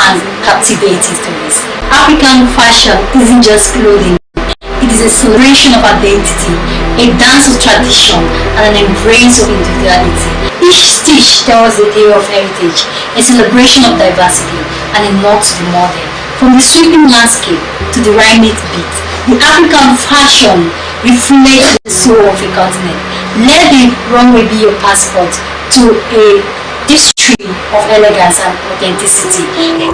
and captivating stories. African fashion isn't just clothing. It is a celebration of identity, a dance of tradition, and an embrace of individuality. Each stitch tells the tale of heritage, a celebration of diversity, and a nod to the modern. From the sweeping landscape to the rhythmic beat, the African fashion reflects the soul of a continent. Let the runway be your passport to a history of elegance and authenticity.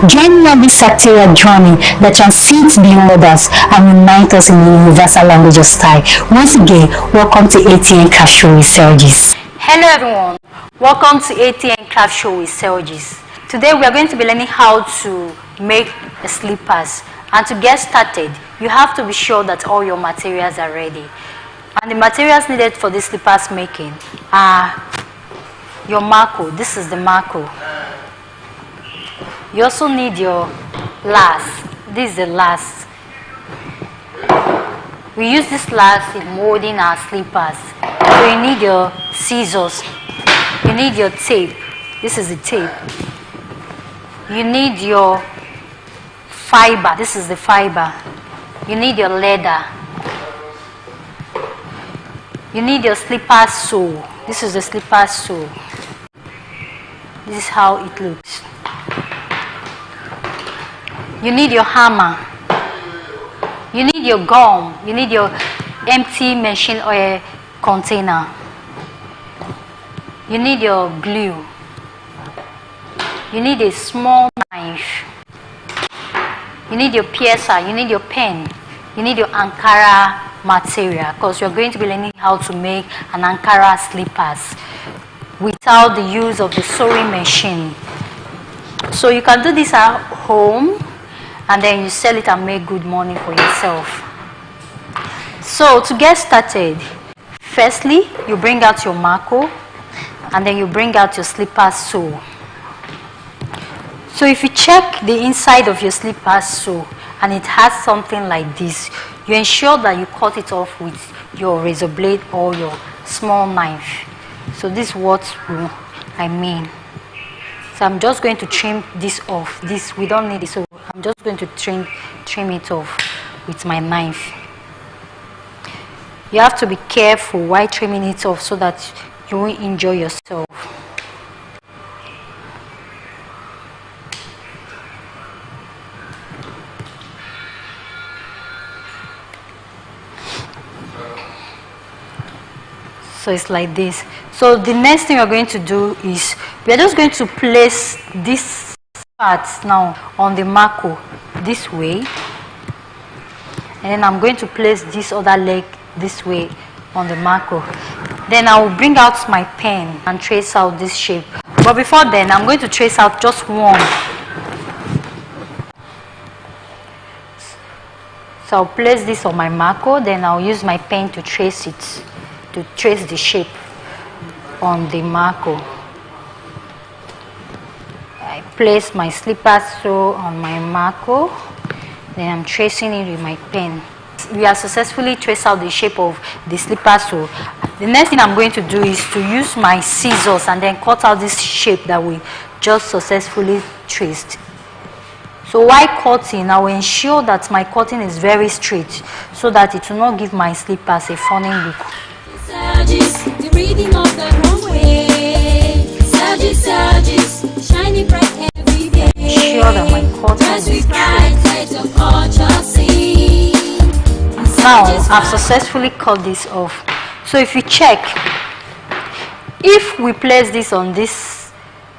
Join me on this sectorial journey that transcends beyond us and unites us in the universal language of style. Once again, welcome to Atn Craft Show with Sergis. Hello everyone, welcome to Atn Craft Show with Sergis. Today we are going to be learning how to make slippers, and to get started you have to be sure that all your materials are ready. And the materials needed for this slippers making are your marco. This is the marco. You also need your last. This is the last. We use this last in molding our slippers. So you need your scissors. You need your tape. This is the tape. You need your fiber. This is the fiber. You need your leather. You need your slipper sole. This is the slipper sole. This is how it looks. You need your hammer. You need your gum. You need your empty machine oil container. You need your glue. You need a small knife. You need your piercer. You need your pen. You need your Ankara material, because you're going to be learning how to make an Ankara slippers without the use of the sewing machine. So you can do this at home and then you sell it and make good money for yourself. So to get started, firstly you bring out your marco and then you bring out your slipper sole. So if you check the inside of your slipper sole and it has something like this, you ensure that you cut it off with your razor blade or your small knife. So this is what I mean. So I'm just going to trim this off. This, we don't need it, so I'm just going to trim it off with my knife. You have to be careful while trimming it off so that you won't injure yourself. So it's like this. So the next thing we're going to do is we're just going to place this part now on the marco this way, and then I'm going to place this other leg this way on the marco. Then I will bring out my pen and trace out this shape. But before then, I'm going to trace out just one. So I'll place this on my marco, then I'll use my pen to trace it, to trace the shape on the marco. I place my slipper sole on my marco, then I'm tracing it with my pen. We have successfully traced out the shape of the slipper sole. The next thing I'm going to do is to use my scissors and then cut out this shape that we just successfully traced. So while cutting, I will ensure that my cutting is very straight so that it will not give my slippers a funny look. The rhythm of the runway. Sergis, shining bright every day. Ensure that my cutting is straight. Now I've successfully cut this off. So if you check, if we place this on this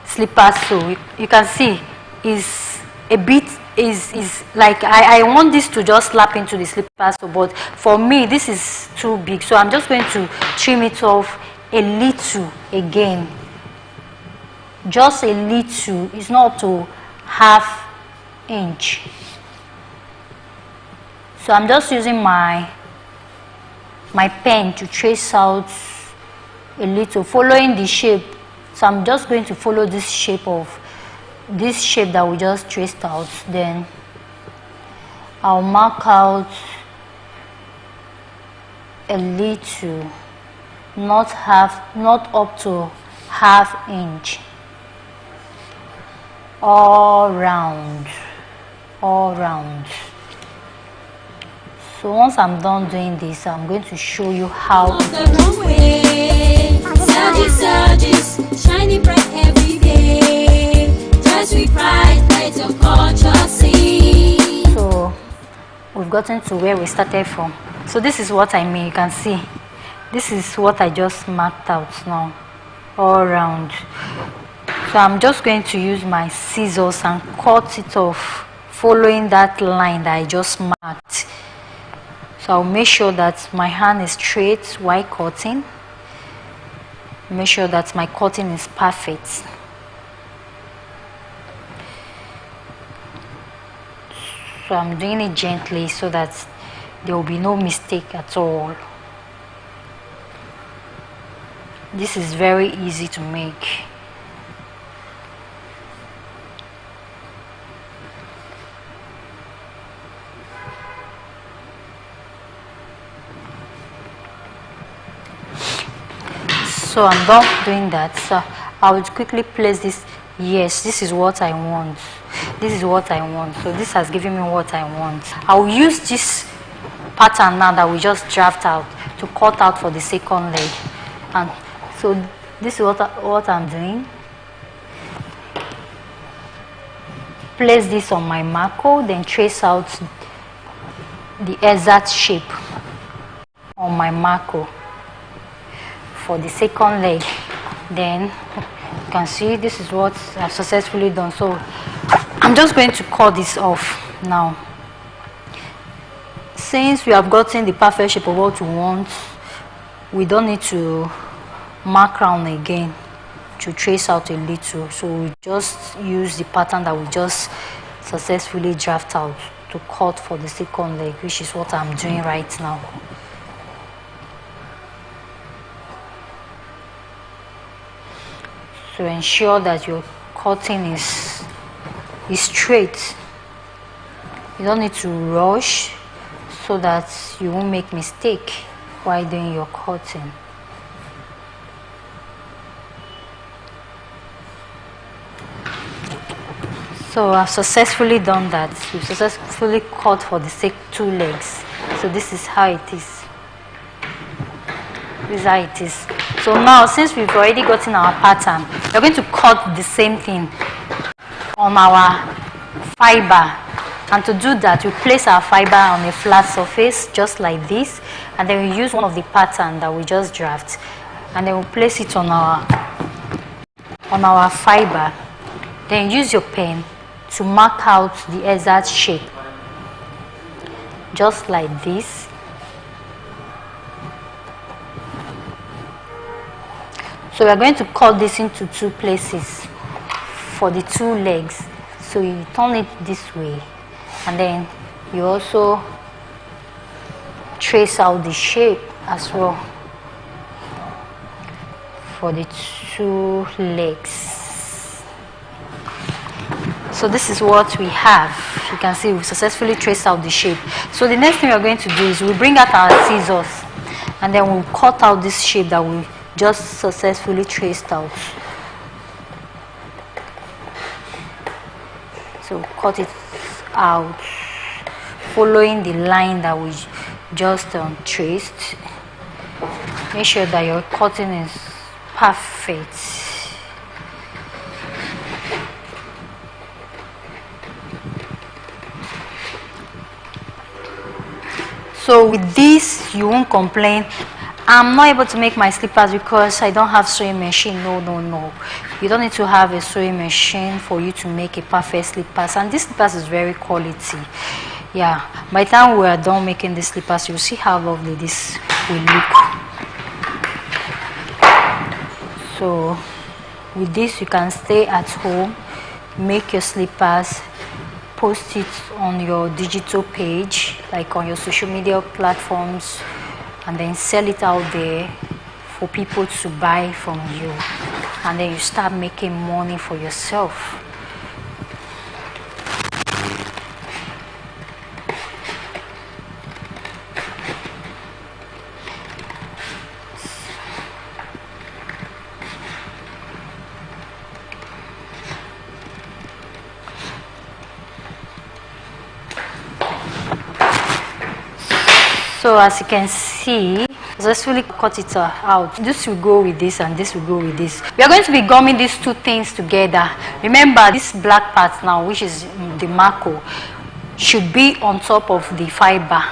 slipper sole, you can see is a bit is like I want this to just slap into the slipper sole, but for me this is too big, so I'm just going to trim it off a little again, just a little. It's not to half inch. So I'm just using my pen to trace out a little, following the shape. So I'm just going to follow this shape that we just traced out. Then I'll mark out a little, not up to half inch, all round. all round. So once I'm done doing this, I'm going to show you how. The wrong way. Surges, shining bright every day. Just with pride, let your culture sing. So we've gotten to where we started from. So this is what I mean. You can see this is what I just marked out now, all around. So I'm just going to use my scissors and cut it off, following that line that I just marked. So I'll make sure that my hand is straight while cutting. Make sure that my cutting is perfect. So I'm doing it gently so that there will be no mistake at all. This is very easy to make. So I'm done doing that. So I will quickly place this. Yes, this is what I want. This is what I want. So this has given me what I want. I'll use this pattern now that we just draft out to cut out for the second leg. And so this is what I'm doing. Place this on my marker, then trace out the exact shape on my marker for the second leg. Then you can see this is what I've successfully done. So I'm just going to cut this off now. Since we have gotten the perfect shape of what we want, we don't need to mark round again to trace out a little. So we just use the pattern that we just successfully draft out to cut for the second leg, which is what I'm doing right now. So ensure that your cutting is straight. You don't need to rush so that you won't make mistake while doing your cutting. So I've successfully done that. We've successfully cut for the two legs. So this is how it is. This is how it is. So now, since we've already gotten our pattern, we're going to cut the same thing on our fiber. And to do that, we place our fiber on a flat surface, just like this. And then we use one of the pattern that we just draft. And then we place it on our fiber. Then use your pen to mark out the exact shape. Just like this. So we are going to cut this into two places for the two legs. So you turn it this way, and then you also trace out the shape as well for the two legs. So this is what we have. You can see we've successfully traced out the shape. So the next thing we're going to do is we'll bring out our scissors, and then we'll cut out this shape that we just successfully traced out. So cut it out following the line that we just traced. Make sure that your cutting is perfect. So with this, you won't complain, I'm not able to make my slippers because I don't have sewing machine. No. You don't need to have a sewing machine for you to make a perfect slippers. And this slippers is very quality. Yeah, by the time we are done making the slippers, you'll see how lovely this will look. So with this, you can stay at home, make your slippers, post it on your digital page, like on your social media platforms, and then sell it out there for people to buy from you, and then you start making money for yourself. So as you can see, successfully cut it out. This will go with this and this will go with this. We are going to be gumming these two things together. Remember, this black part now, which is the marco, should be on top of the fiber,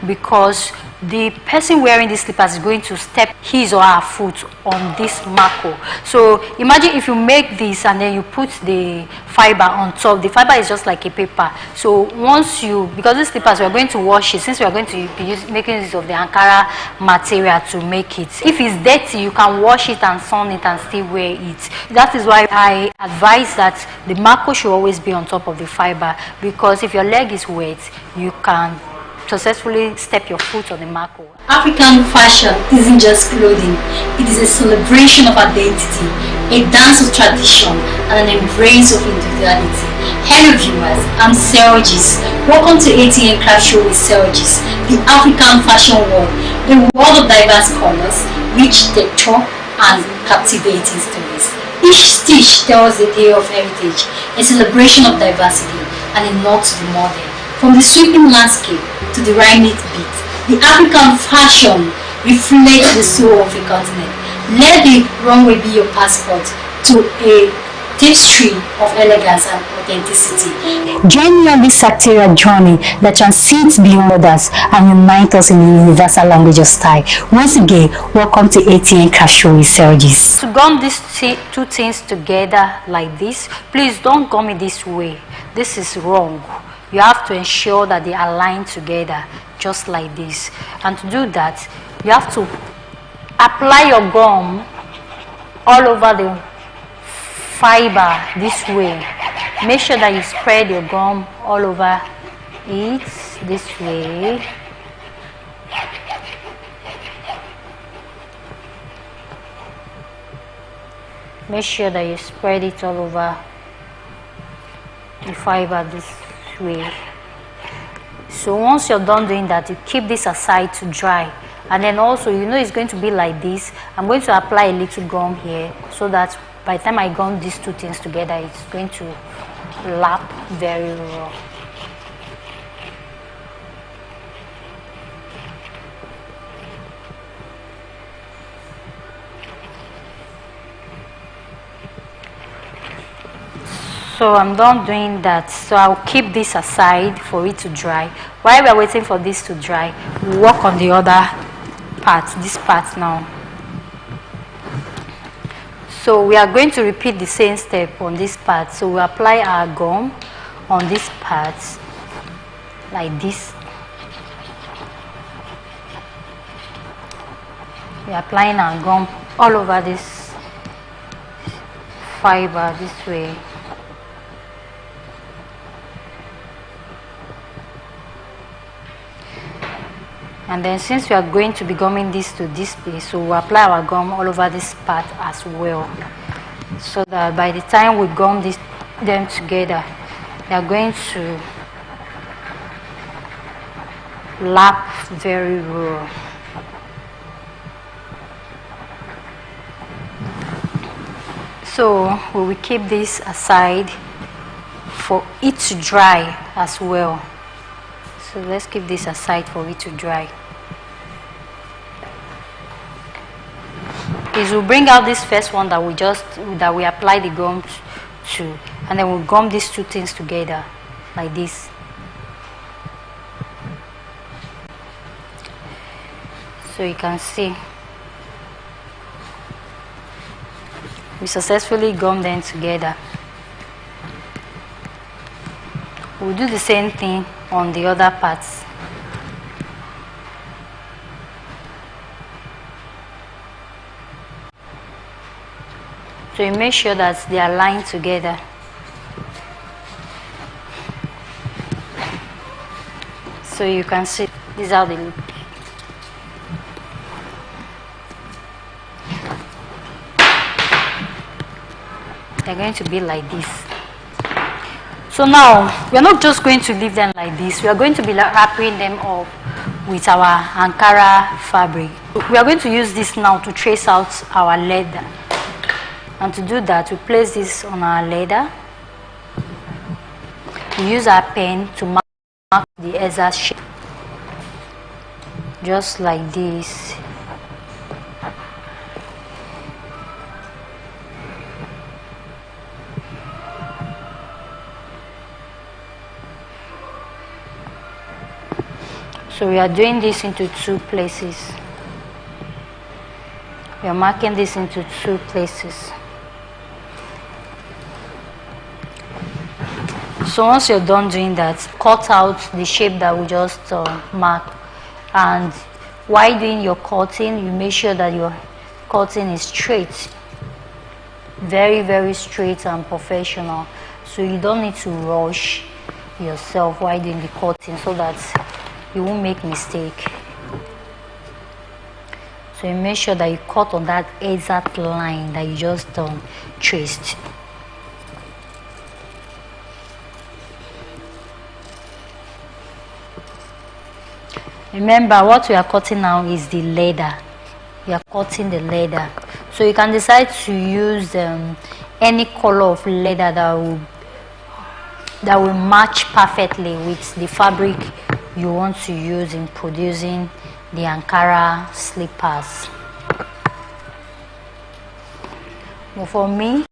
because the person wearing these slippers is going to step his or her foot on this marco. So imagine if you make this and then you put the fiber on top. The fiber is just like a paper. So once you, because these slippers, we are going to wash it, since we are going to be making use of the Ankara material to make it. If it's dirty, you can wash it and sun it and still wear it. That is why I advise that the marco should always be on top of the fiber, because if your leg is wet, you can successfully step your foot on the marco. African fashion isn't just clothing, it is a celebration of identity, a dance of tradition, and an embrace of individuality. Hello viewers, I'm Sergis. Welcome to Atn Craft Show with Sergis, the African fashion world, the world of diverse colors, rich texture, and captivating stories. Each stitch tells a tale of heritage, a celebration of diversity, and a nod to the modern. From the sweeping landscape to the rhythmic beat, the African fashion reflects the soul of the continent. Let the runway be your passport to a tapestry of elegance and authenticity. Join me on this sectarian journey that transcends beyond borders and unites us in the universal language of style. Once again, welcome to Atn Craft Show with Sergis. To gum these two things together like this, please don't gum it this way. This is wrong. You have to ensure that they align together just like this. And to do that, you have to apply your gum all over the fiber this way. Make sure that you spread your gum all over it this way. Make sure that you spread it all over the fiber this way. So once you're done doing that, you keep this aside to dry, and then also, you know, it's going to be like this. I'm going to apply a little gum here so that by the time I gum these two things together, it's going to lap very well. So I'm done doing that. So I'll keep this aside for it to dry. While we're waiting for this to dry, we'll work on the other part, this part now. So we are going to repeat the same step on this part. So we apply our gum on this part like this. We're applying our gum all over this fiber this way. And then since we are going to be gumming this to this place, so we'll apply our gum all over this part as well, so that by the time we gum them together, they are going to lap very well. So we will keep this aside for it to dry as well. So let's keep this aside for it to dry. Is we'll bring out this first one that we apply the gum to, and then we'll gum these two things together like this. So you can see we successfully gum them together. We'll do the same thing on the other parts. So you make sure that they are lined together. So you can see this is how they look. They're going to be like this. So now, we're not just going to leave them like this. We are going to be wrapping them up with our Ankara fabric. We are going to use this now to trace out our leather. And to do that, we place this on our leather. We use our pen to mark the exact shape. just like this. So we are doing this into 2 places. We are marking this into 2 places. So once you're done doing that, cut out the shape that we just marked. And while doing your cutting, you make sure that your cutting is straight. Very, very straight and professional. So you don't need to rush yourself while doing the cutting so that you won't make mistake. So you make sure that you cut on that exact line that you just traced. Remember, what we are cutting now is the leather. We are cutting the leather. So you can decide to use any color of leather that will match perfectly with the fabric you want to use in producing the Ankara slippers. But for me,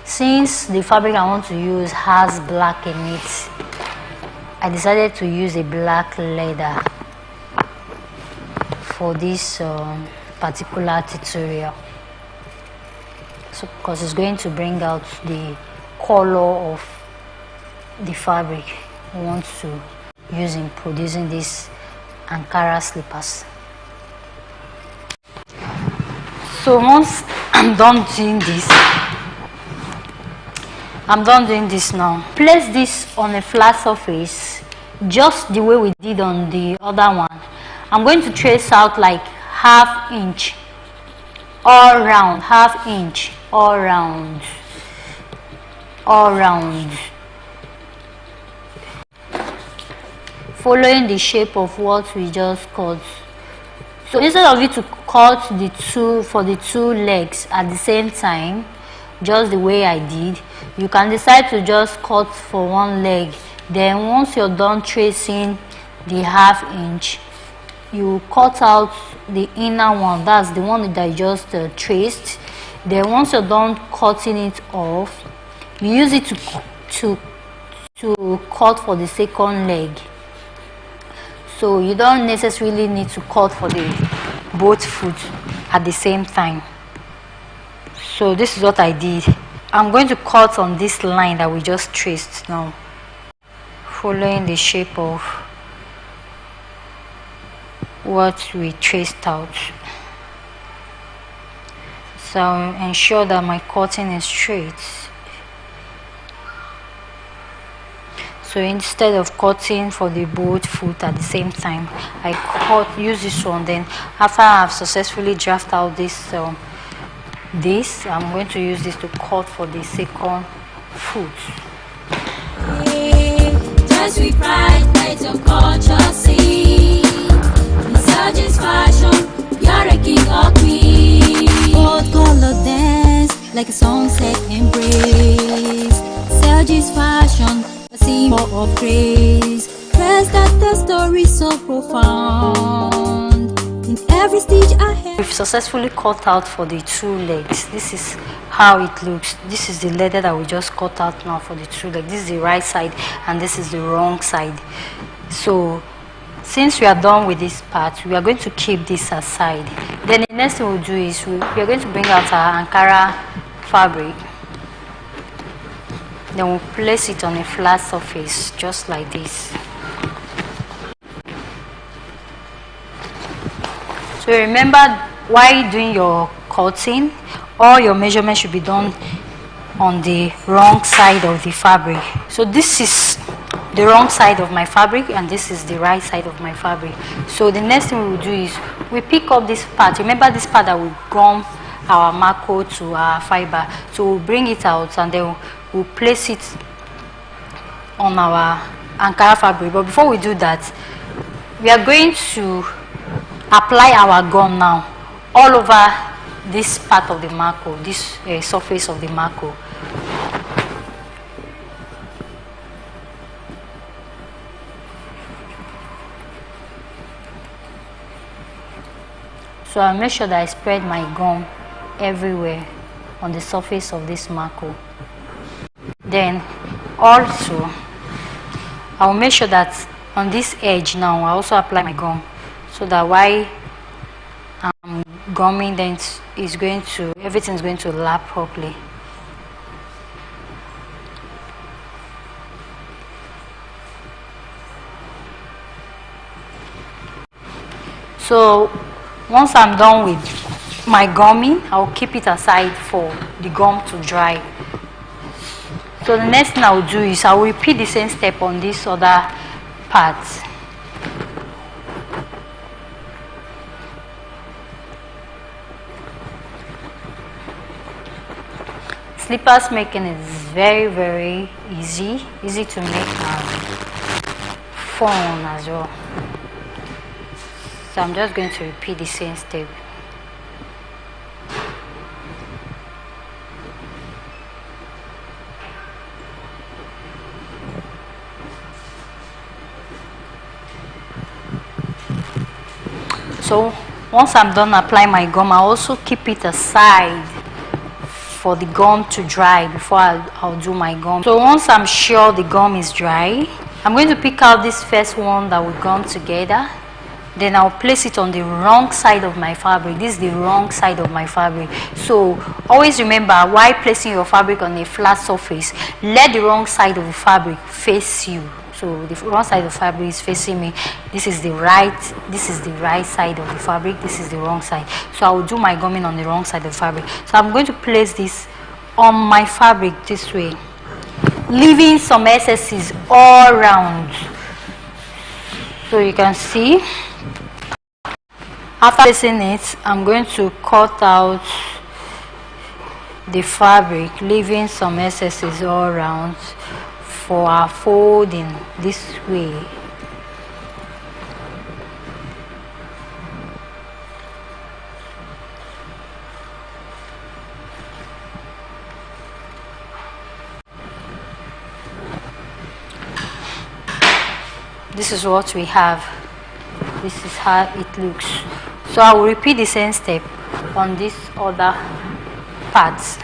since the fabric I want to use has black in it, I decided to use a black leather for this particular tutorial. So because it's going to bring out the color of the fabric we want to use in producing these Ankara slippers. So once I'm done doing this now, place this on a flat surface just the way we did on the other one. I'm going to trace out like ½ inch all round, ½ inch all round, following the shape of what we just cut. So instead of you to cut the two legs at the same time, just the way I did, you can decide to just cut for one leg. Then once you're done tracing the ½ inch, you cut out the inner one, that's the one that you just traced. Then once you're done cutting it off, you use it to cut for the second leg. So you don't necessarily need to cut for both foot at the same time. So this is what I did. I'm going to cut on this line that we just traced now, following the shape of what we traced out. So ensure that my cutting is straight. So instead of cutting for the both foot at the same time, I use this one. Then after I've successfully drafted out this, I'm going to use this to cut for the second foot. Just with pride, let your culture sing. Insurgents fashion, you're a king or queen. Both color dance like a sunset embrace. Insurgents fashion, a symbol of grace. Press that the story so profound. In every stitch I have. We've successfully cut out for the two legs. This is how it looks. This is the leather that we just cut out now for the two legs. This is the right side and this is the wrong side. So since we are done with this part, we are going to keep this aside. Then the next thing we'll do is we are going to bring out our Ankara fabric. Then we'll place it on a flat surface just like this. So remember, while doing your cutting, all your measurements should be done on the wrong side of the fabric. So this is the wrong side of my fabric and this is the right side of my fabric. So the next thing we will do is we pick up this part. Remember this part that we gum our marco to our fiber. So we'll bring it out and then we'll place it on our Ankara fabric. But before we do that, we are going to apply our gum now all over this part of the marco, this surface of the marco. So I'll make sure that I spread my gum everywhere on the surface of this marker. Then also I'll make sure that on this edge now I also apply my gum, so that while I'm gumming, then everything's going to lap properly. So once I'm done with my gumming, I'll keep it aside for the gum to dry. So the next thing I'll do is I'll repeat the same step on this other part. Slippers making is very easy to make and fun as well. So I'm just going to repeat the same step. So once I'm done applying my gum, I also keep it aside for the gum to dry before I'll do my gum. So once I'm sure the gum is dry, I'm going to pick out this first one that we gum together. Then I'll place it on the wrong side of my fabric. This is the wrong side of my fabric. So always remember, while placing your fabric on a flat surface, let the wrong side of the fabric face you. So the wrong side of the fabric is facing me. This is the right side of the fabric. This is the wrong side. So I will do my gumming on the wrong side of the fabric. So I'm going to place this on my fabric this way, leaving some excesses all around. So you can see, after placing it, I'm going to cut out the fabric, leaving some excesses all around for our folding this way. This is what we have. This is how it looks. So I will repeat the same step on this other parts.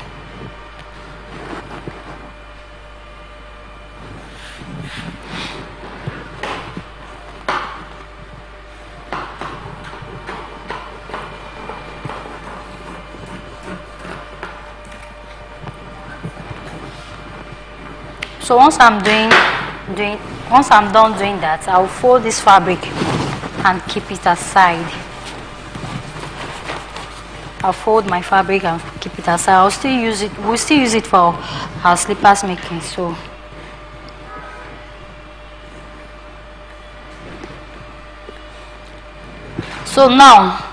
So once I'm done doing that, I'll fold this fabric and keep it aside. I'll fold my fabric and keep it aside. We'll still use it for our slippers making. So now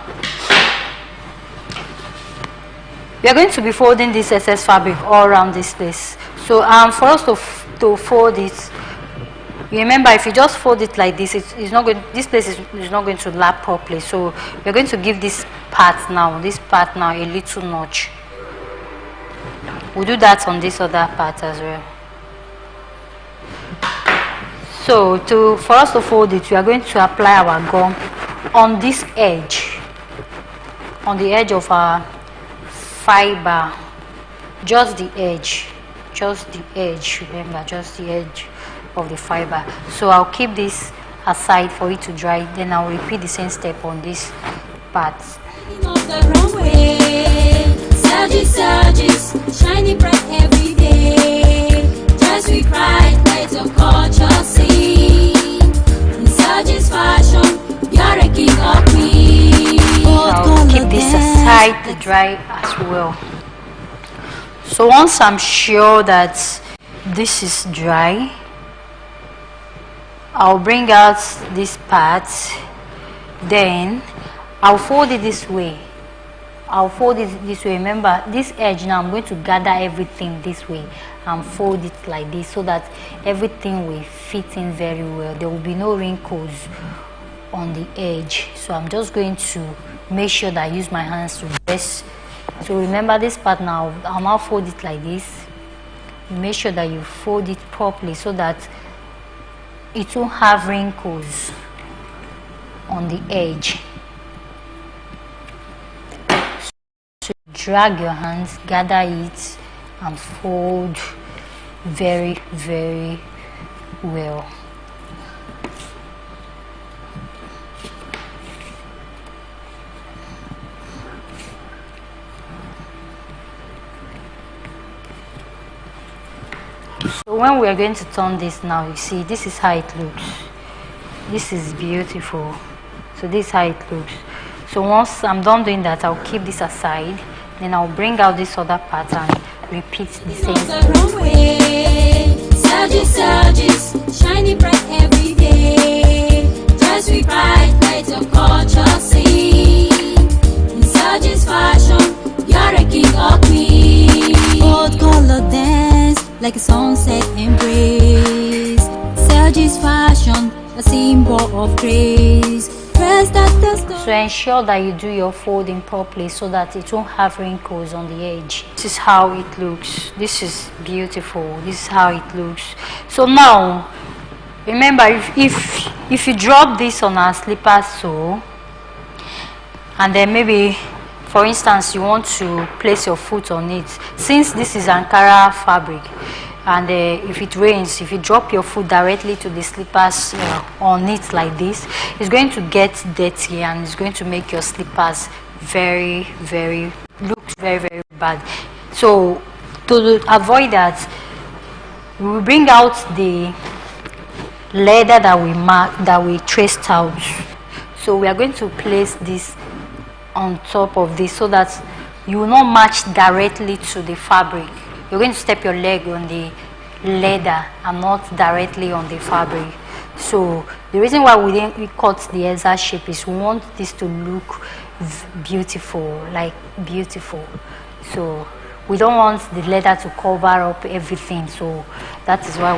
we are going to be folding this excess fabric all around this place. So for us to fold it, remember, if you just fold it like this, this place is not going to lap properly. So we're going to give this part now a little notch. We'll do that on this other part as well. So for us to fold it, we are going to apply our gum on this edge, on the edge of our fiber, just the edge, remember, just the edge of the fiber. So I'll keep this aside for it to dry, then I'll repeat the same step on this part. Surges, shining bright every day. Just we cry, let your culture sing. In Surges fashion, you're a king or queen. I'll keep this aside to dry as well. So once I'm sure that this is dry, I'll bring out this part, then I'll fold it this way. Remember, this edge now, I'm going to gather everything this way and fold it like this so that everything will fit in very well. There will be no wrinkles on the edge. So I'm just going to make sure that I use my hands to press. So remember this part now, I'll now fold it like this. Make sure that you fold it properly so that it won't have wrinkles on the edge. drag your hands, gather it, and fold very, very well. So when we are going to turn this now, you see, this is how it looks. This is beautiful. So this is how it looks. So once I'm done doing that, I'll keep this aside. Then I'll bring out this other part and repeat the same. Surges, shiny bright every day. Dress with pride, light of culture scene. In Surges fashion, you're a king or queen. Old color dance, like a sunset embrace. Surges fashion, a symbol of grace. So ensure that you do your folding properly so that it won't have wrinkles on the edge. This is how it looks. This is beautiful. This is how it looks. So now, remember, if you drop this on our slipper sole, and then maybe, for instance, you want to place your foot on it, since this is Ankara fabric, and if it rains, if you drop your foot directly to the slippers on it like this, it's going to get dirty and it's going to make your slippers very, very bad. So to avoid that, we will bring out the leather that we traced out. So we are going to place this on top of this so that you will not match directly to the fabric. You're going to step your leg on the leather and not directly on the fabric. So the reason why we cut the exact shape is we want this to look beautiful, like beautiful. So we don't want the leather to cover up everything. So that is why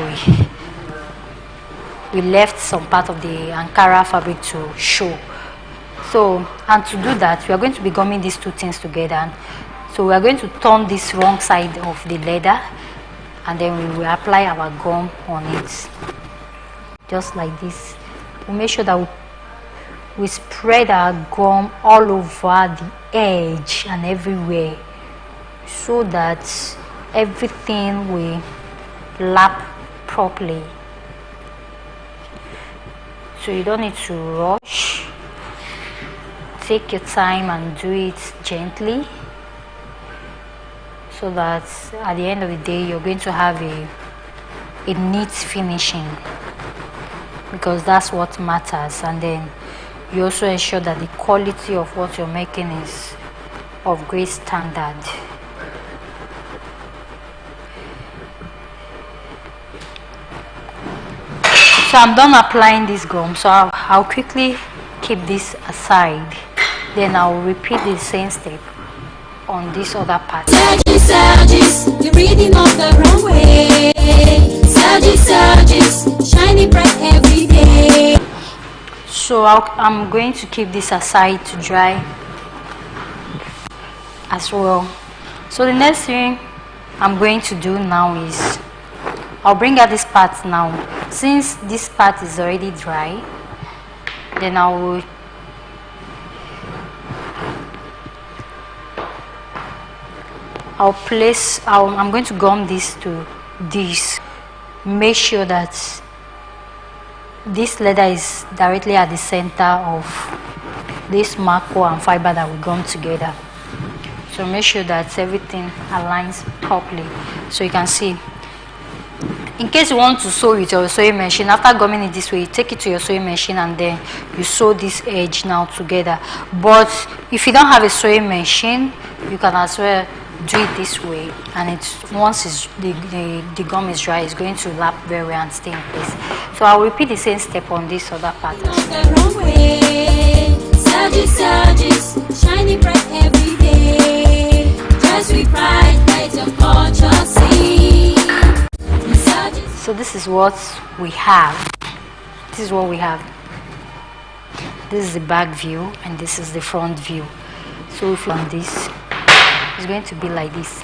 we left some part of the Ankara fabric to show. So, and to do that, we are going to be gumming these two things together. So we are going to turn this wrong side of the leather, and then we will apply our gum on it, just like this. We make sure that we spread our gum all over the edge and everywhere, so that everything will lap properly. So you don't need to rush. Take your time and do it gently, so that at the end of the day you're going to have a neat finishing, because that's what matters. And then you also ensure that the quality of what you're making is of great standard. So I'm done applying this gum, so I'll quickly keep this aside. Then I'll repeat the same step on this other part. Surges, you're reading off the wrong way. Surges, shiny bright every day. So I'm going to keep this aside to dry as well. So the next thing I'm going to do now is I'll bring out this part now. Since this part is already dry, then I'm going to gum this to this. Make sure that this leather is directly at the center of this marco and fiber that we gum together. So make sure that everything aligns properly. So you can see, in case you want to sew with your sewing machine, after gumming it this way, you take it to your sewing machine and then you sew this edge now together. But if you don't have a sewing machine, you can as well do it this way, and once the gum is dry, it's going to lap very well and stay in place. So I'll repeat the same step on this other part. Surges, shiny bright every day. Dress with pride, light of culture scene. So this is what we have. This is what we have. This is the back view and this is the front view. So if you want this, it's going to be like this.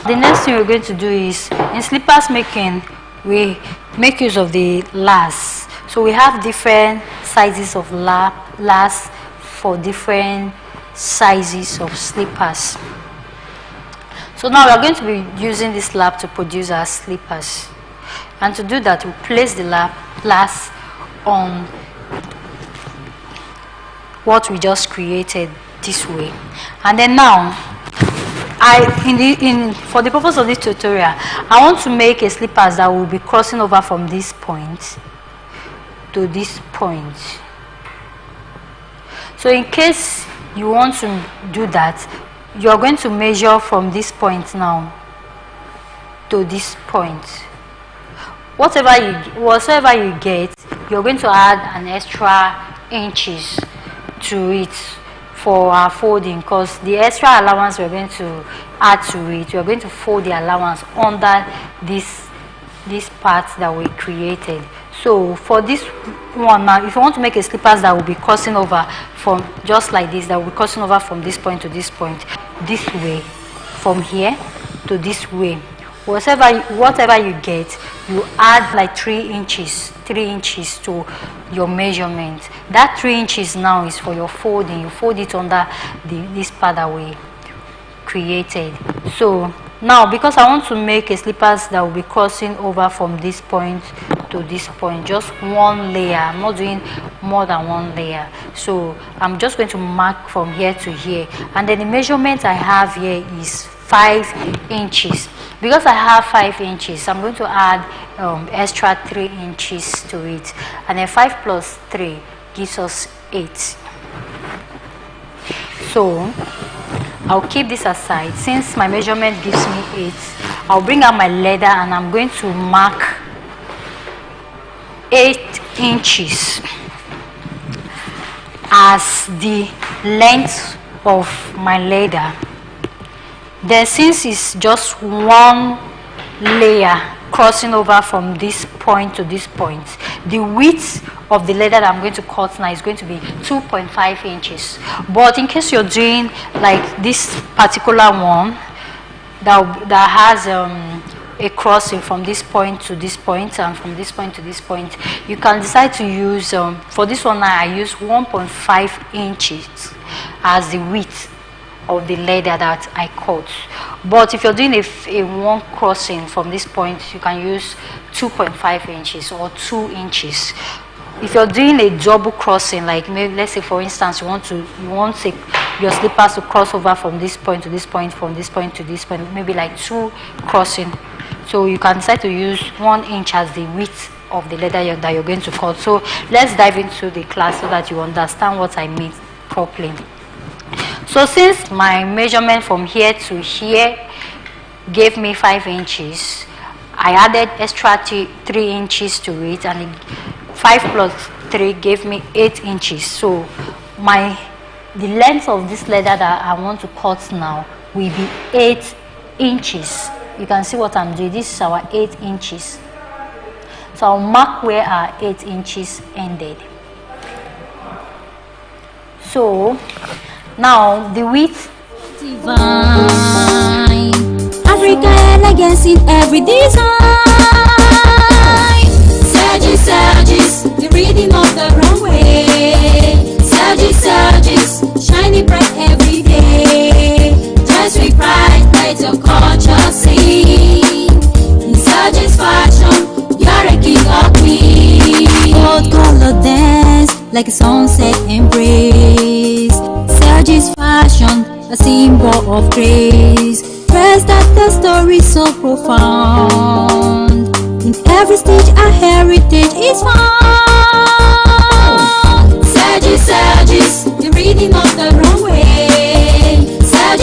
The next thing we're going to do is, in slippers making, we make use of the lace. So we have different sizes of lace for different sizes of slippers. So now we are going to be using this lap to produce our slippers, and to do that we place the last on what we just created this way. And then now for the purpose of this tutorial, I want to make a slippers that will be crossing over from this point to this point. So in case you want to do that, you are going to measure from this point now to this point. Whatever you get, you're going to add an extra inches to it for our folding, because the extra allowance we're going to add to it, we're going to fold the allowance under this part that we created. So for this one now, if you want to make a slippers that will be crossing over from just like this, that will be crossing over from this point to this point, this way, from here to this way, whatever you get, you add like 3 inches to your measurement. That 3 inches now is for your folding. You fold it under this part that we created. So now, because I want to make a slippers that will be crossing over from this point to this point, just one layer, I'm not doing more than one layer, so I'm just going to mark from here to here, and then the measurement I have here is 5 inches. Because I have 5 inches, I'm going to add extra 3 inches to it, and then 5 plus 3 gives us 8. So I'll keep this aside. Since my measurement gives me 8, I'll bring out my leather and I'm going to mark 8 inches as the length of my leather. Then, since it's just one layer crossing over from this point to this point, the width of the leather that I'm going to cut now is going to be 2.5 inches. But in case you're doing like this particular one that has a crossing from this point to this point and from this point to this point, you can decide to use for this one now I use 1.5 inches as the width of the leather that I cut. But if you're doing a one crossing from this point, you can use 2.5 inches or 2 inches. If you're doing a double crossing, like maybe let's say for instance you want your slippers to cross over from this point to this point, from this point to this point, maybe like 2 crossing, so you can decide to use 1 inch as the width of the leather that you're going to cut. So let's dive into the class so that you understand what I mean properly. So since my measurement from here to here gave me 5 inches, I added extra 3 inches to it, and 5 plus 3 gave me 8 inches. So the length of this leather that I want to cut now will be 8 inches. You can see what I'm doing. This is our 8 inches. So I'll mark where our 8 inches ended. So now the width. Divine Africa elegance in every design. Surges, the rhythm of the runway. Surges, shining bright every day. Just with pride, let your culture sing. In Surges fashion, you're a king or queen. Gold color dance like a sunset embrace. Surges fashion, a symbol of grace. Press that the story so profound. In every stage our heritage is found. Surges, the rhythm of the runway.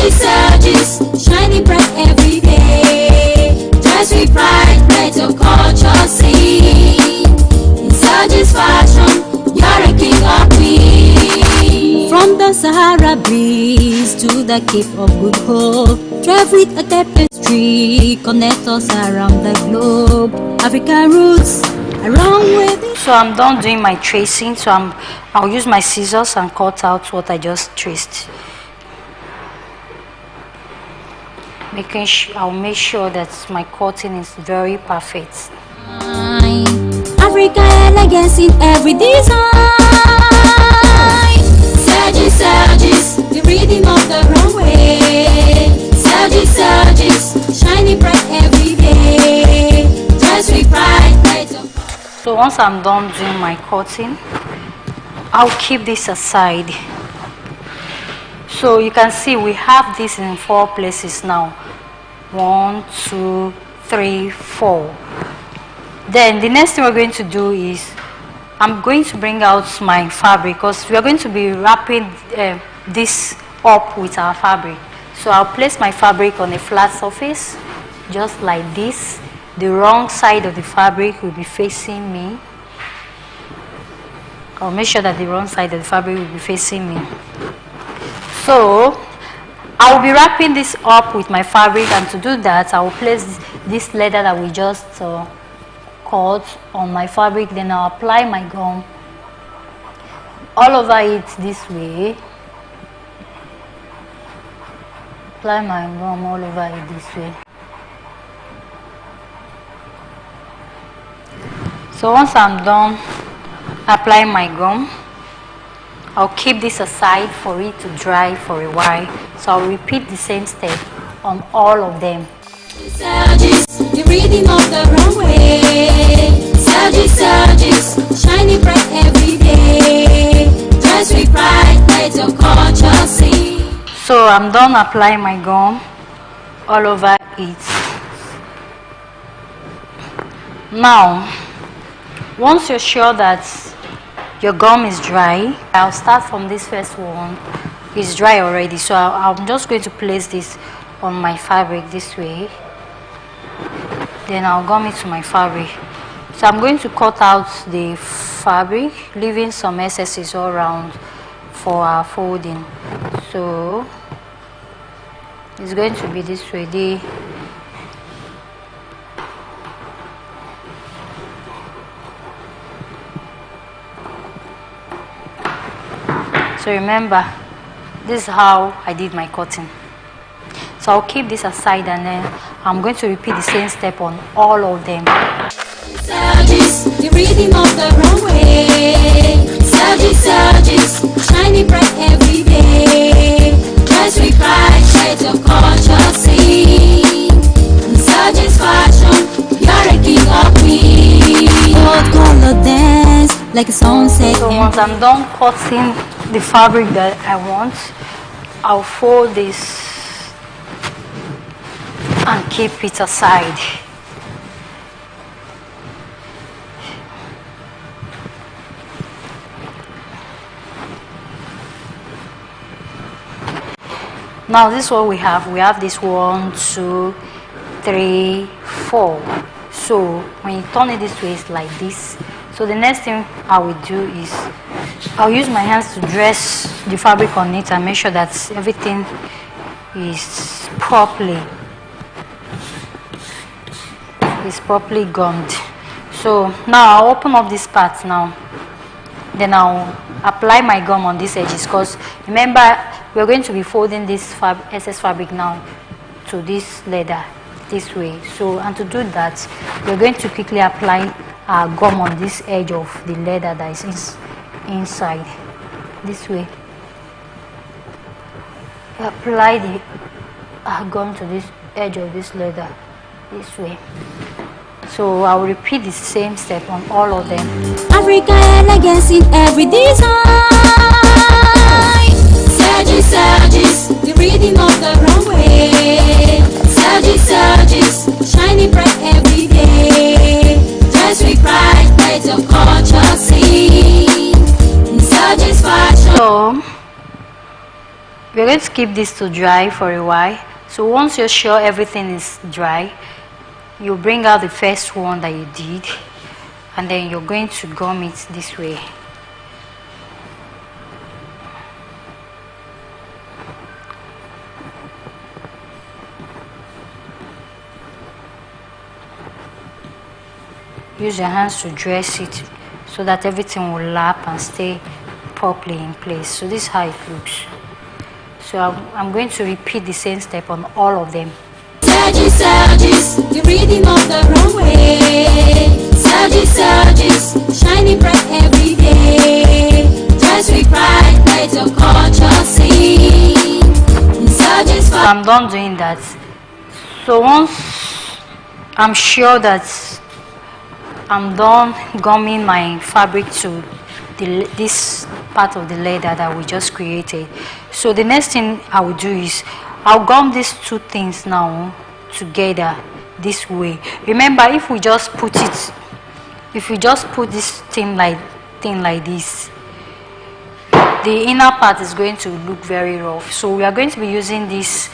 Surges, shining bright every day. Dress with pride, let your culture sing. In Surges fashion, you're a king or queen. From the Sahara breeze to the Cape of Good Hope, drive with a tapestry, connect us around the globe. African roots, along with it. So I'm done doing my tracing, so I'll use my scissors and cut out what I just traced. I'll make sure that my cutting is very perfect. Africa elegance in every design. Surges, surges, the rhythm of the runway. Surges, surges, shining bright every day. Dress with pride, lights of. So once I'm done doing my cutting, I'll keep this aside. So you can see we have this in 4 places now. 1, 2, 3, 4. Then the next thing we're going to do is I'm going to bring out my fabric because we are going to be wrapping this up with our fabric. So I'll place my fabric on a flat surface just like this. The wrong side of the fabric will be facing me. I'll make sure that the wrong side of the fabric will be facing me. So I'll be wrapping this up with my fabric, and to do that I will place this leather that we just cut on my fabric. Then I'll apply my gum all over it this way. Apply my gum all over it this way. So once I'm done applying my gum, I'll keep this aside for it to dry for a while. So I'll repeat the same step on all of them. Surges, the rhythm of the runway. Surges, surges, shining bright every day. Dress with pride, lights of culture sing. So I'm done applying my gum all over it. Now, once you're sure that your gum is dry, I'll start from this first one. It's dry already, so I'm just going to place this on my fabric this way. Then I'll gum it to my fabric. So I'm going to cut out the fabric, leaving some excesses all around for our folding. So it's going to be this way. So remember, this is how I did my cutting. So I'll keep this aside, and then I'm going to repeat the same step on all of them. Surges, the rhythm of the runway. Surges, surges, shining bright every day. Dress with pride, lights of culture sing. Surges fashion, you're a king or queen. Gold color dance like a sunset. So once I'm done cutting the fabric that I want, I'll fold this and keep it aside. Now this is what we have. We have this 1, 2, 3, 4. So when you turn it this way, it's like this. So the next thing I will do is I'll use my hands to dress the fabric on it and make sure that everything is properly gummed. So now I'll open up this part now. Then I'll apply my gum on these edges, because remember we're going to be folding this excess fabric now to this leather this way. So, and to do that, we're going to quickly apply our gum on this edge of the leather that is inside this way. Apply the gum to this edge of this leather this way. So I'll repeat the same step on all of them. Africa elegance in every design. Surges, surges, the rhythm of the runway. Surges, surges, shining bright every day. Dress with pride, lights of culture sing. Surges fashion. So we're going to keep this to dry for a while. So once you're sure everything is dry, you bring out the first one that you did, and then you're going to gum it this way. Use your hands to dress it so that everything will lap and stay properly in place. So this is how it looks. So I'm going to repeat the same step on all of them. Surges, surges, the rhythm of the runway. Surges, surges, shining bright every day. Dress with pride, lights of culture. I'm done doing that. So once I'm sure that I'm done gumming my fabric to this part of the leather that we just created, so the next thing I will do is I'll gum these two things now together this way. Remember, if we just put this thing like this, the inner part is going to look very rough. So we are going to be using this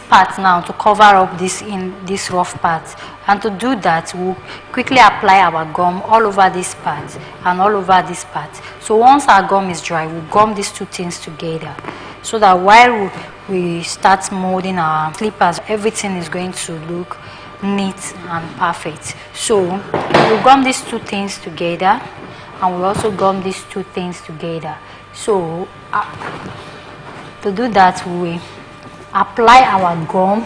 part now to cover up this rough part, and to do that we'll quickly apply our gum all over this part and all over this part. So once our gum is dry, we'll gum these two things together, so that while we start molding our slippers, everything is going to look neat and perfect. So we'll gum these two things together, and we'll also gum these two things together. So to do that, we apply our gum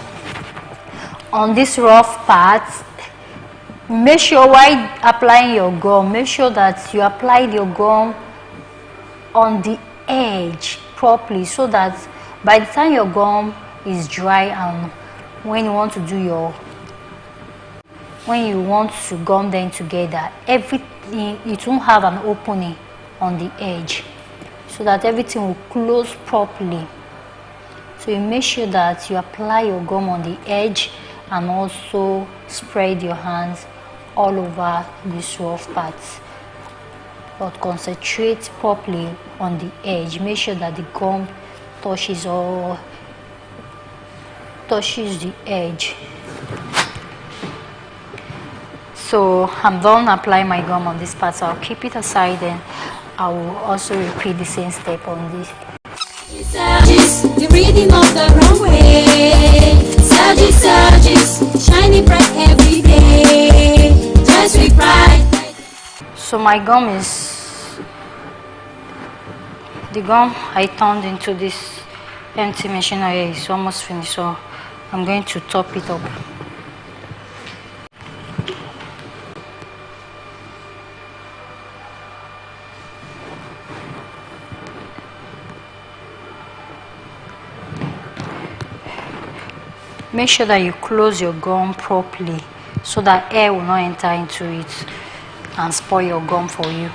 on this rough part. Make sure while applying your gum, make sure that you applied your gum on the edge properly, so that by the time your gum is dry and when you want to gum them together, everything, it won't have an opening on the edge, so that everything will close properly. So you make sure that you apply your gum on the edge and also spread your hands all over this rough part, but concentrate properly on the edge. Make sure that the gum touches the edge. So I'm done applying my gum on this part, so I'll keep it aside, and I will also repeat the same step on this. The rhythm of the runway, surges, shining bright every day, just with pride. So my gum the gum I turned into this empty machine area is almost finished, so I'm going to top it up. Make sure that you close your gum properly, so that air will not enter into it and spoil your gum for you.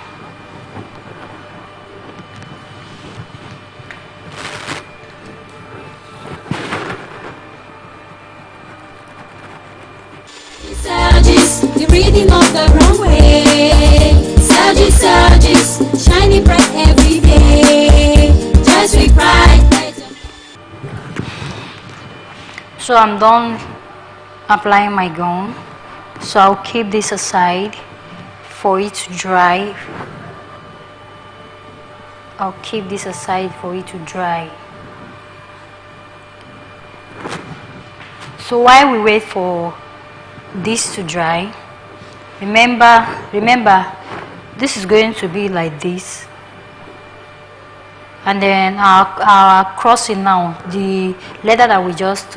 Surges, the rhythm of the runway, surges, shining bright every day, just with pride. So I'm done applying my gum, so I'll keep this aside for it to dry. So while we wait for this to dry, remember this is going to be like this, and then our crossing now, the leather that we just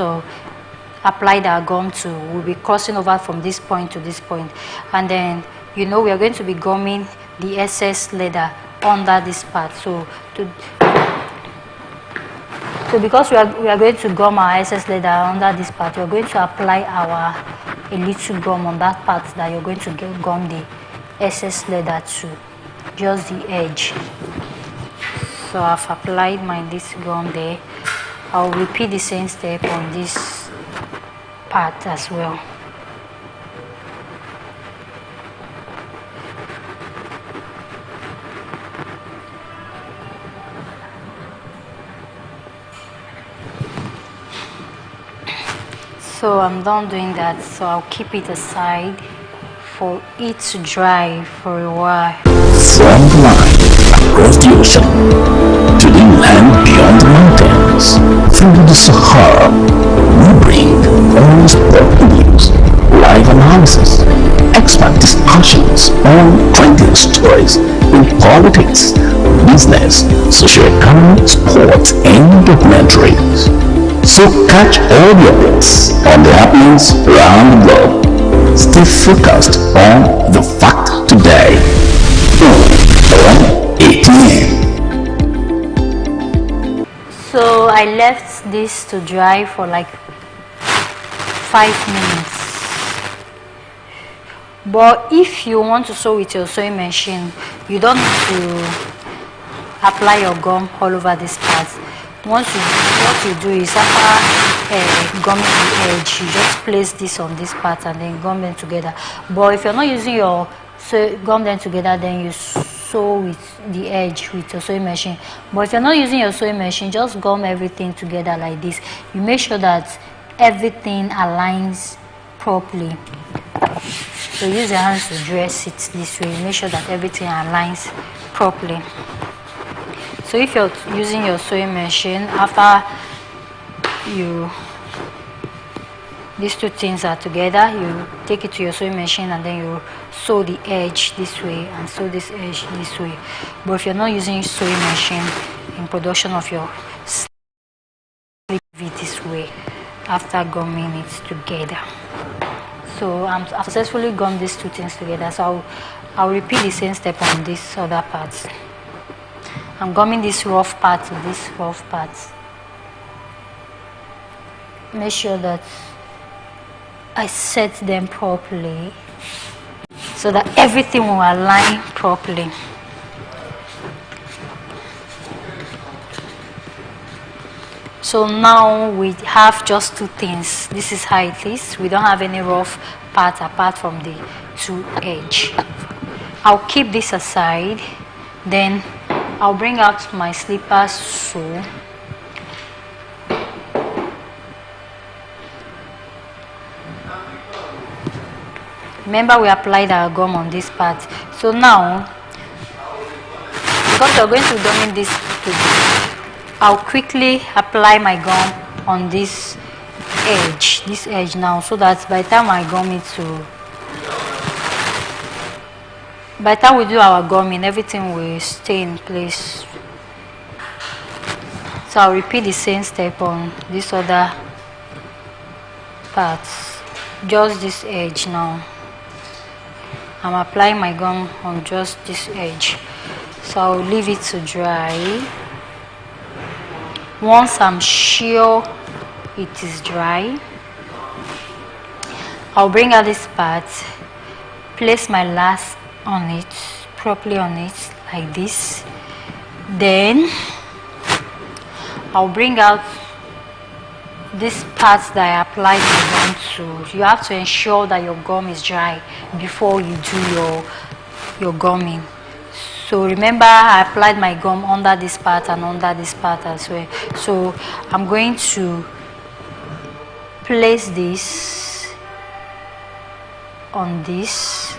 applied our gum to, will be crossing over from this point to this point, and then we are going to be gumming the excess leather under this part. So because we are going to gum our excess leather under this part, we are going to apply a little gum on that part that you're going to gum the excess leather to, just the edge. So I've applied this gum there. I'll repeat the same step on this part as well. So I'm done doing that, so I'll keep it aside for it to dry for a while. From the line across the ocean to the land beyond the mountains, through the Sahara, we bring all sport news, live analysis, expert discussions on trending stories in politics, business, socio-economic, sports, and documentaries. So catch all the updates on the happenings around the globe. Stay focused on the fact today. On ATN. So I left this to dry for like 5 minutes. But if you want to sew with your sewing machine, you don't need to apply your gum all over this part. What you do is after gumming the edge, you just place this on this part and then gum them together. But if you're not using your gum them together, then you sew with the edge with your sewing machine. But if you're not using your sewing machine, just gum everything together like this. You make sure that everything aligns properly. So use your hands to dress it this way. Make sure that everything aligns properly. So if you're using your sewing machine, after these two things are together, you take it to your sewing machine and then you sew the edge this way and sew this edge this way. But if you're not using sewing machine in production of your sleeve this way after gumming it together. So I've successfully gummed these two things together. So I'll repeat the same step on this other part. I'm gumming this rough part to this rough part. Make sure that I set them properly so that everything will align properly. So now we have just two things. This is how it is. We don't have any rough part apart from the two edge. I'll keep this aside. Then I'll bring out my slippers sew. Remember we applied our gum on this part. So now, because we're going to gum in this today, I'll quickly apply my gum on this edge now, so that by the time I gum it by the time we do our gumming, everything will stay in place. So I'll repeat the same step on this other part, just this edge now. I'm applying my gum on just this edge. So I'll leave it to dry. Once I'm sure it is dry, I'll bring out this part, place my last on it, properly on it, like this. Then I'll bring out this part that I applied my gum to. You have to ensure that your gum is dry before you do your gumming. So remember, I applied my gum under this part and under this part as well. So I'm going to place this on this,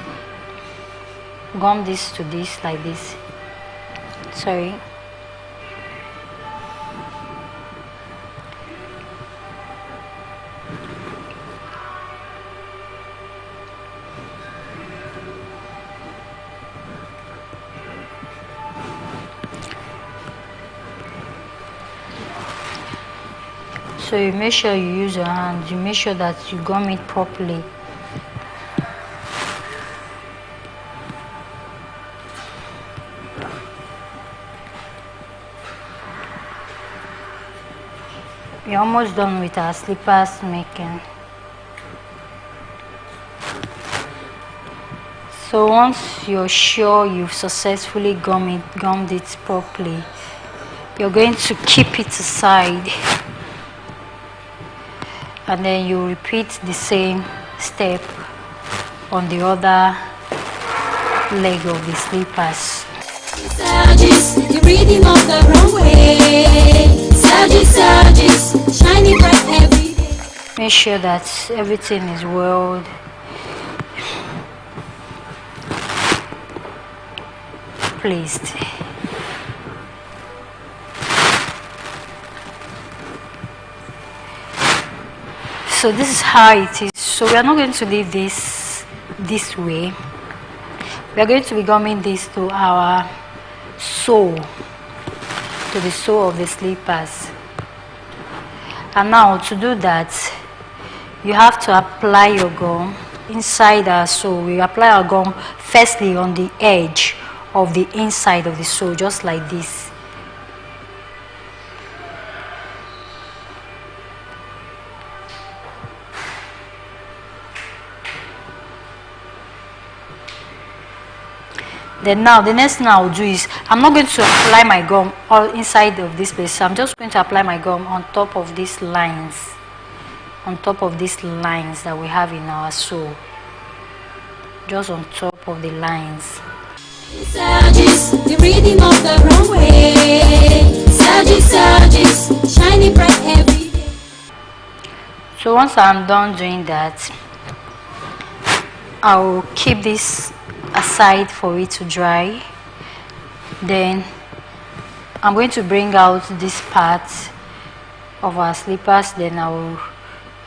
gum this to this like this. Sorry. So you make sure you use your hands, you make sure that you gum it properly. We're almost done with our slippers making. So once you're sure you've successfully gummed it properly, you're going to keep it aside. And then you repeat the same step on the other leg of the slippers. Surges, the rhythm of the runway. Surges, shining bright every day. Make sure that everything is well placed. So this is how it is. So we are not going to leave this way. We are going to be gumming this to our sole, to the sole of the slippers. And now to do that, you have to apply your gum inside our sole. We apply our gum firstly on the edge of the inside of the sole, just like this. Then now the next thing I will do is I'm not going to apply my gum all inside of this place. So I'm just going to apply my gum on top of these lines, that we have in our sole, just on top of the lines. Surges, the rhythm of the runway. Surges, shining bright every day. So once I'm done doing that, I will keep this aside for it to dry. Then I'm going to bring out this part of our slippers. Then I will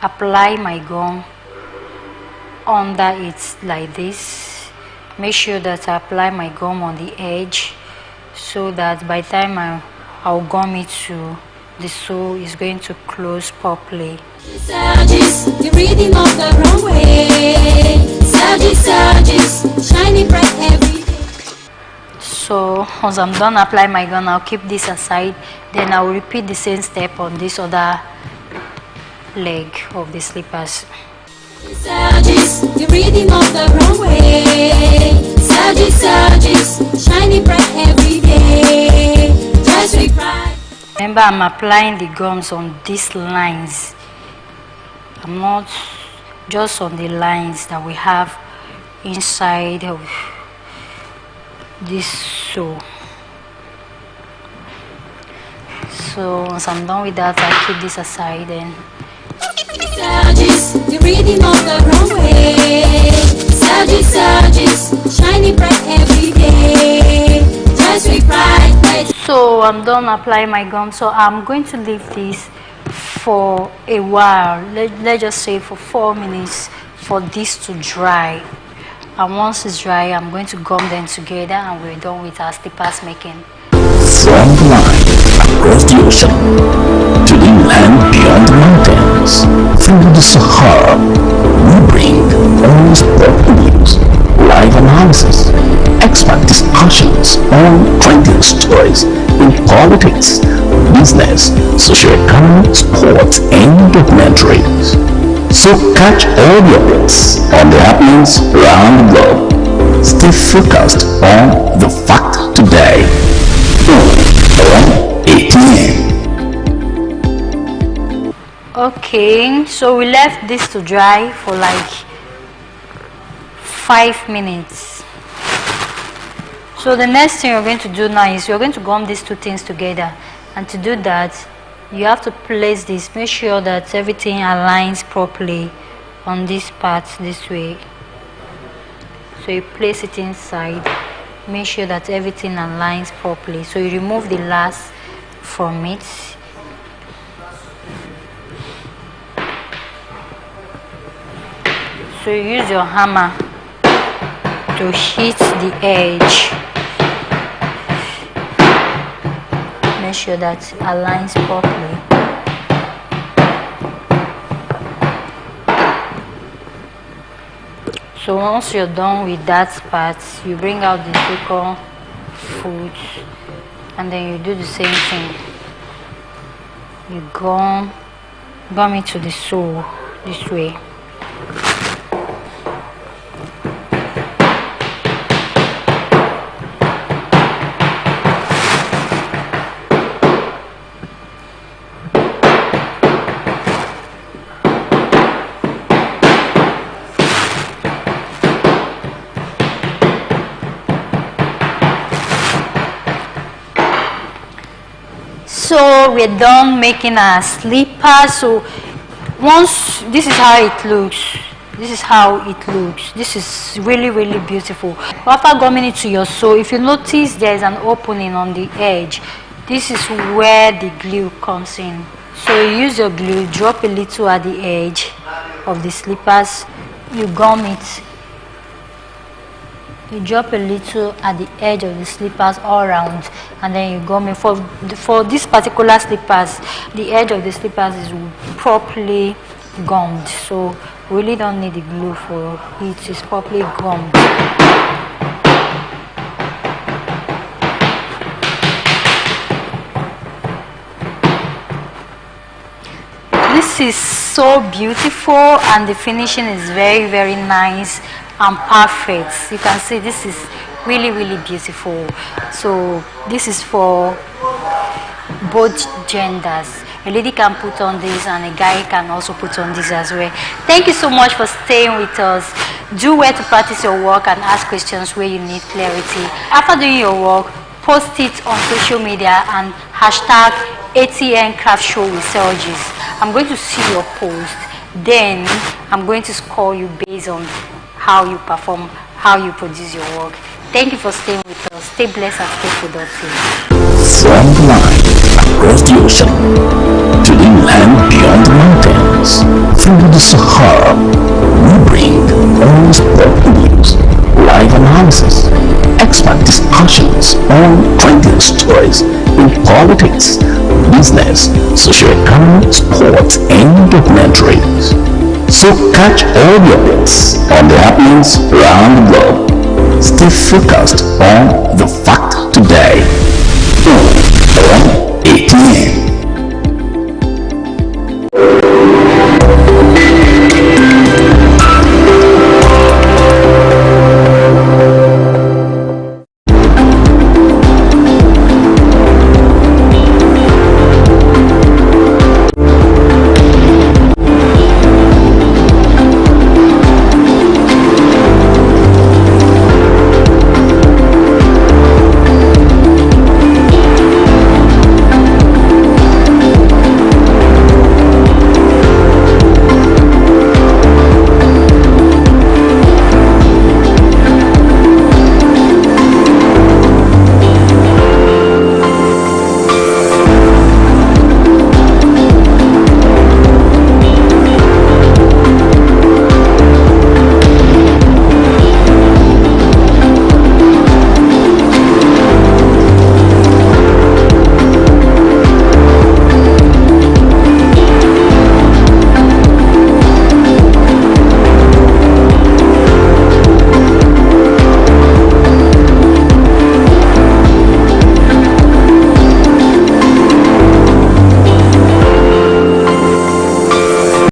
apply my gum under it like this. Make sure that I apply my gum on the edge, so that by the time I'll gum it to the sole, is going to close properly. Surges, the rhythm of the runway. Surges, shining bright every day. So once I'm done applying my gum, I'll keep this aside. Then I will repeat the same step on this other leg of the slippers. Surges, the rhythm of the runway. Surges, shining bright every day. Just we cry. Remember, I'm applying the gums on these lines. I'm not just on the lines that we have inside of this sole. So once I'm done with that, I keep this aside. And Surges, the rhythm of the runway. Surges, shining bright every day. Just we bright. so I'm done applying my gum. So I'm going to leave this for a while. Let's just say for 4 minutes for this to dry. And once it's dry, I'm going to gum them together, and we're done with our slippers making. From the line across the ocean to the land beyond the mountains, through the Sahara, we bring all sport news, live analysis, expert discussions on trending stories in politics, business, socio-economic, sports, and documentaries. So catch all the updates on the happenings around the globe. Stay focused on the fact today. On ATN. Okay, so we left this to dry for like 5 minutes. So the next thing you're going to do now is you're going to gum these two things together. And to do that, you have to place this, make sure that everything aligns properly on this part this way. So you place it inside, make sure that everything aligns properly. So you remove the last from it. So you use your hammer to hit the edge. Make sure that it aligns properly. So once you're done with that part, you bring out the second foot, and then you do the same thing. You gum it to the sole this way. So we're done making our slipper. So once this is how it looks. This is really, really beautiful. After gumming it to your sole, if you notice there is an opening on the edge, this is where the glue comes in. So you use your glue, drop a little at the edge of the slippers, you gum it. You drop a little at the edge of the slippers all around, and then you gum it. For this particular slippers, the edge of the slippers is properly gummed, so we really don't need the glue for it. It's properly gummed. This is so beautiful, and the finishing is very, very nice and perfect. You can see this is really, really beautiful. So this is for both genders. A lady can put on this and a guy can also put on this as well. Thank you so much for staying with us. Do well to practice your work and ask questions where you need clarity. After doing your work, post it on social media and hashtag Atn Craft Show with Selgis. I'm going to see your post. Then I'm going to score you based on how you perform, how you produce your work. Thank you for staying with us. Stay blessed and stay productive. From the line across the ocean to the land beyond the mountains, through the Sahara, we bring all sport news, live analysis, expert discussions on trending stories in politics, business, socio-economy, sports, and documentaries. So catch all your bits on the happenings around the globe. Stay focused on the fact today.